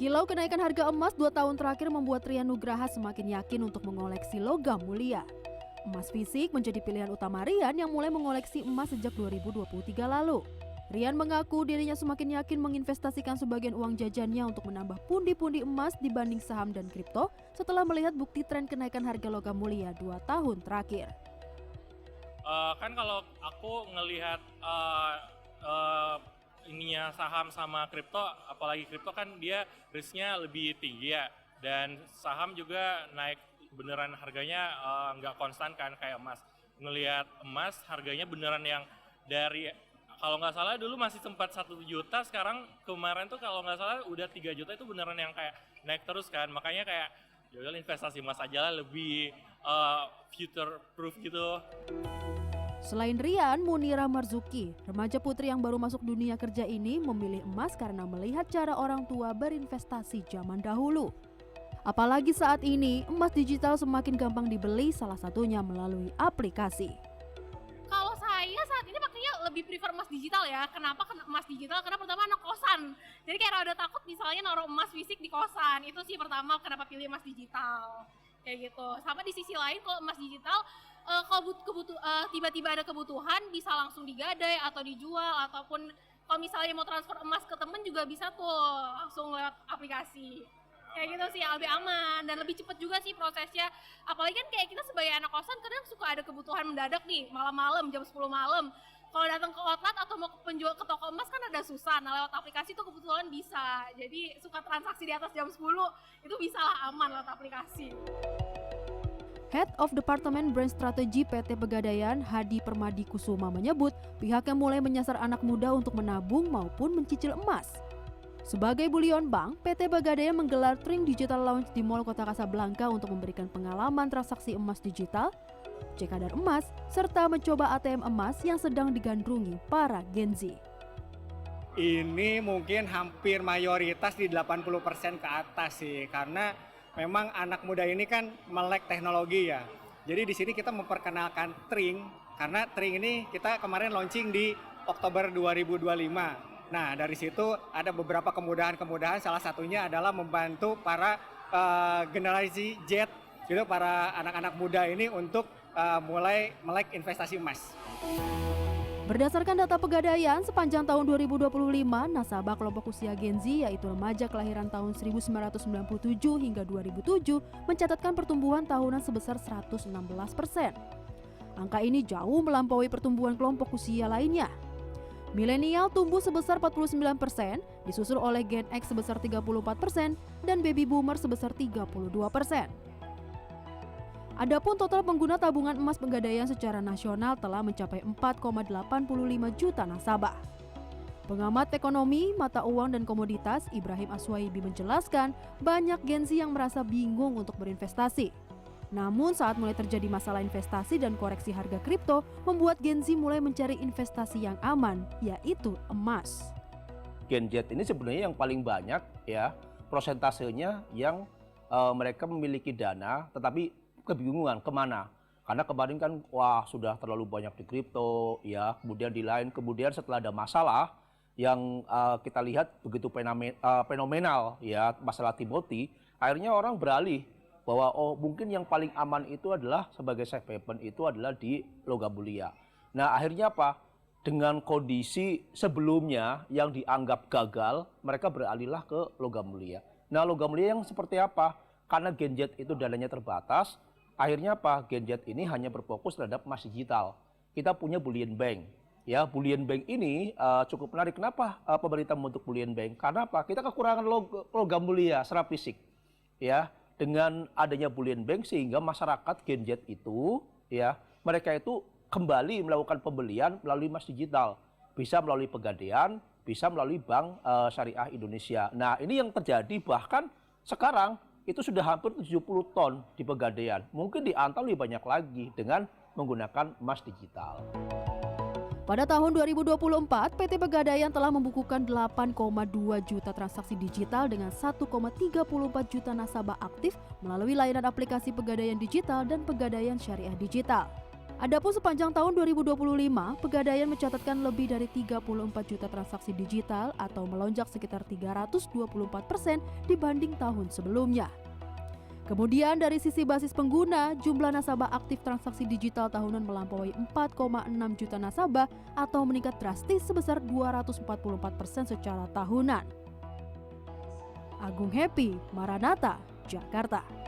Kilau kenaikan harga emas 2 tahun terakhir membuat Rian Nugraha semakin yakin untuk mengoleksi logam mulia. Emas fisik menjadi pilihan utama Rian yang mulai mengoleksi emas sejak 2023 lalu. Rian mengaku dirinya semakin yakin menginvestasikan sebagian uang jajannya untuk menambah pundi-pundi emas dibanding saham dan kripto setelah melihat bukti tren kenaikan harga logam mulia 2 tahun terakhir. Kan kalau aku ngelihat ininya saham sama kripto, apalagi kripto kan dia risknya lebih tinggi ya, dan saham juga naik beneran harganya nggak konstan kan kayak emas. Ngelihat emas harganya beneran yang dari kalau nggak salah dulu masih sempat 1 juta, sekarang kemarin tuh kalau nggak salah udah 3 juta, itu beneran yang kayak naik terus kan, makanya kayak yaudah investasi emas aja lah, lebih future proof gitu. Selain Rian, Munira Marzuki, remaja putri yang baru masuk dunia kerja ini memilih emas karena melihat cara orang tua berinvestasi zaman dahulu. Apalagi saat ini, emas digital semakin gampang dibeli, salah satunya melalui aplikasi. Kalau saya saat ini makanya lebih prefer emas digital ya. Kenapa emas digital? Karena pertama anak kosan. Jadi kayak rada takut misalnya naruh emas fisik di kosan. Itu sih pertama kenapa pilih emas digital. Kayak gitu. Sama di sisi lain kalau emas digital kalau tiba-tiba ada kebutuhan bisa langsung digadai atau dijual, ataupun kalau misalnya mau transfer emas ke temen juga bisa tuh langsung lewat aplikasi. Kayak gitu sih, lebih aman dan lebih cepat juga sih prosesnya. Apalagi kan kayak kita sebagai anak kosan kadang suka ada kebutuhan mendadak nih malam-malam jam 10 malam. Kalau datang ke outlet atau mau ke toko emas kan ada susah. Nah lewat aplikasi tuh kebetulan bisa. Jadi suka transaksi di atas jam 10 itu bisa lah, aman lewat aplikasi. Head of Departemen Brand Strategy PT Pegadaian, Hadi Permadi Kusuma menyebut pihaknya mulai menyasar anak muda untuk menabung maupun mencicil emas. Sebagai bullion bank, PT Pegadaian menggelar Tring Digital Lounge di Mall Kota Kasablanka untuk memberikan pengalaman transaksi emas digital, cek kadar emas, serta mencoba ATM emas yang sedang digandrungi para Gen Z. Ini mungkin hampir mayoritas di 80% ke atas sih, karena memang anak muda ini kan melek teknologi ya. Jadi di sini kita memperkenalkan Tring, karena Tring ini kita kemarin launching di Oktober 2025. Nah dari situ ada beberapa kemudahan-kemudahan, salah satunya adalah membantu para generasi Z, gitu, para anak-anak muda ini untuk mulai melek investasi emas. Berdasarkan data Pegadaian, sepanjang tahun 2025, nasabah kelompok usia Gen Z yaitu remaja kelahiran tahun 1997 hingga 2007 mencatatkan pertumbuhan tahunan sebesar 116%. Angka ini jauh melampaui pertumbuhan kelompok usia lainnya. Milenial tumbuh sebesar 49%, disusul oleh Gen X sebesar 34% dan Baby Boomer sebesar 32%. Adapun total pengguna tabungan emas Pegadaian secara nasional telah mencapai 4,85 juta nasabah. Pengamat ekonomi, mata uang dan komoditas Ibrahim Aswaibi menjelaskan banyak Gen Z yang merasa bingung untuk berinvestasi. Namun saat mulai terjadi masalah investasi dan koreksi harga kripto, membuat Gen Z mulai mencari investasi yang aman, yaitu emas. Gen Z ini sebenarnya yang paling banyak ya prosentasenya yang mereka memiliki dana tetapi kebingungan kemana, karena kemarin kan sudah terlalu banyak di kripto ya, kemudian di lain, kemudian setelah ada masalah yang kita lihat begitu fenomenal ya, masalah Timothy, akhirnya orang beralih bahwa mungkin yang paling aman itu adalah sebagai safe haven itu adalah di logam mulia. Nah akhirnya apa? Dengan kondisi sebelumnya yang dianggap gagal, mereka beralihlah ke logam mulia. Nah logam mulia yang seperti apa? Karena Gen Z itu dananya terbatas, akhirnya apa? Gen Z ini hanya berfokus terhadap emas digital. Kita punya bullion bank. Ya, bullion bank ini cukup menarik. Kenapa pemerintah membentuk bullion bank? Karena apa? Kita kekurangan logam mulia secara fisik. Ya, dengan adanya bullion bank sehingga masyarakat Gen Z itu ya, mereka itu kembali melakukan pembelian melalui emas digital. Bisa melalui Pegadaian, bisa melalui Bank Syariah Indonesia. Nah, ini yang terjadi bahkan sekarang itu sudah hampir 70 ton di Pegadaian. Mungkin di Antal lebih banyak lagi dengan menggunakan emas digital. Pada tahun 2024, PT Pegadaian telah membukukan 8,2 juta transaksi digital dengan 1,34 juta nasabah aktif melalui layanan aplikasi Pegadaian Digital dan Pegadaian Syariah Digital. Adapun sepanjang tahun 2025, Pegadaian mencatatkan lebih dari 34 juta transaksi digital atau melonjak sekitar 324% dibanding tahun sebelumnya. Kemudian dari sisi basis pengguna, jumlah nasabah aktif transaksi digital tahunan melampaui 4,6 juta nasabah atau meningkat drastis sebesar 244% secara tahunan. Agung Happy, Maranatha, Jakarta.